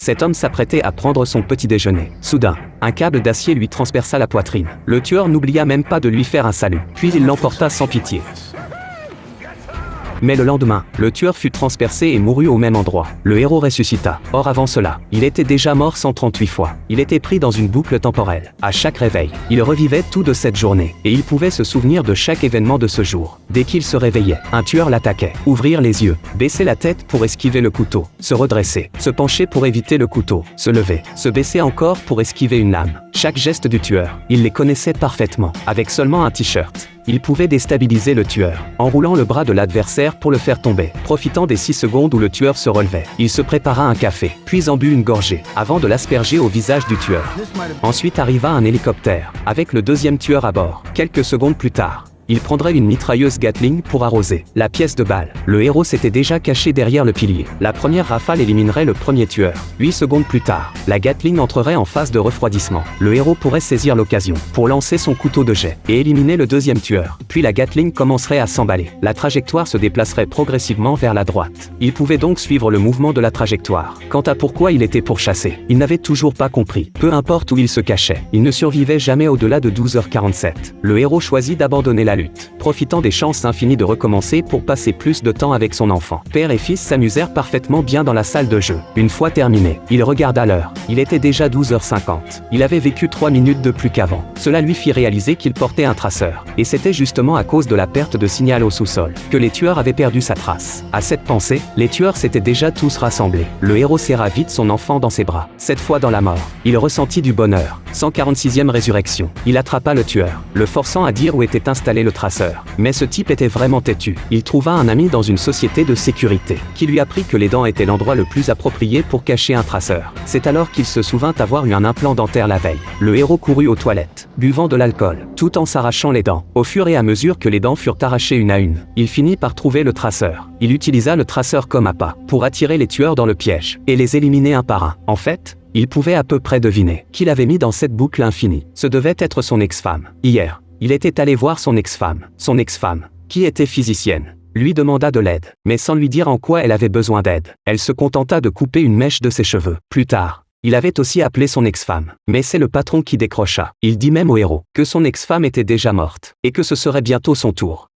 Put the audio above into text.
Cet homme s'apprêtait à prendre son petit déjeuner. Soudain, un câble d'acier lui transperça la poitrine. Le tueur n'oublia même pas de lui faire un salut. Puis il l'emporta sans pitié. Mais le lendemain, le tueur fut transpercé et mourut au même endroit. Le héros ressuscita. Or avant cela, il était déjà mort 138 fois. Il était pris dans une boucle temporelle. À chaque réveil, il revivait tout de cette journée. Et il pouvait se souvenir de chaque événement de ce jour. Dès qu'il se réveillait, un tueur l'attaquait. Ouvrir les yeux, baisser la tête pour esquiver le couteau, se redresser, se pencher pour éviter le couteau, se lever, se baisser encore pour esquiver une lame. Chaque geste du tueur, il les connaissait parfaitement. Avec seulement un t-shirt, il pouvait déstabiliser le tueur, enroulant le bras de l'adversaire pour le faire tomber. Profitant des 6 secondes où le tueur se relevait, il se prépara un café, puis en but une gorgée, avant de l'asperger au visage du tueur. Ensuite arriva un hélicoptère, avec le deuxième tueur à bord. Quelques secondes plus tard, il prendrait une mitrailleuse Gatling pour arroser la pièce de balle. Le héros s'était déjà caché derrière le pilier. La première rafale éliminerait le premier tueur. 8 secondes plus tard, la Gatling entrerait en phase de refroidissement. Le héros pourrait saisir l'occasion pour lancer son couteau de jet et éliminer le deuxième tueur. Puis la Gatling commencerait à s'emballer. La trajectoire se déplacerait progressivement vers la droite. Il pouvait donc suivre le mouvement de la trajectoire. Quant à pourquoi il était pourchassé, il n'avait toujours pas compris. Peu importe où il se cachait, il ne survivait jamais au-delà de 12h47. Le héros choisit d'abandonner la lutte, profitant des chances infinies de recommencer pour passer plus de temps avec son enfant. Père et fils s'amusèrent parfaitement bien dans la salle de jeu. Une fois terminé, il regarda l'heure. Il était déjà 12h50. Il avait vécu 3 minutes de plus qu'avant. Cela lui fit réaliser qu'il portait un traceur. Et c'était justement à cause de la perte de signal au sous-sol que les tueurs avaient perdu sa trace. À cette pensée, les tueurs s'étaient déjà tous rassemblés. Le héros serra vite son enfant dans ses bras. Cette fois dans la mort, il ressentit du bonheur. 146e résurrection. Il attrapa le tueur, le forçant à dire où était installé le traceur. Mais ce type était vraiment têtu. Il trouva un ami dans une société de sécurité, qui lui apprit que les dents étaient l'endroit le plus approprié pour cacher un traceur. C'est alors qu'il se souvint avoir eu un implant dentaire la veille. Le héros courut aux toilettes, buvant de l'alcool, tout en s'arrachant les dents. Au fur et à mesure que les dents furent arrachées une à une, il finit par trouver le traceur. Il utilisa le traceur comme appât, pour attirer les tueurs dans le piège, et les éliminer un par un. En fait, il pouvait à peu près deviner qu'il avait mis dans cette boucle infinie. Ce devait être son ex-femme. Hier, il était allé voir son ex-femme. Son ex-femme, qui était physicienne, lui demanda de l'aide, mais sans lui dire en quoi elle avait besoin d'aide. Elle se contenta de couper une mèche de ses cheveux. Plus tard, il avait aussi appelé son ex-femme, mais c'est le patron qui décrocha. Il dit même au héros que son ex-femme était déjà morte, et que ce serait bientôt son tour.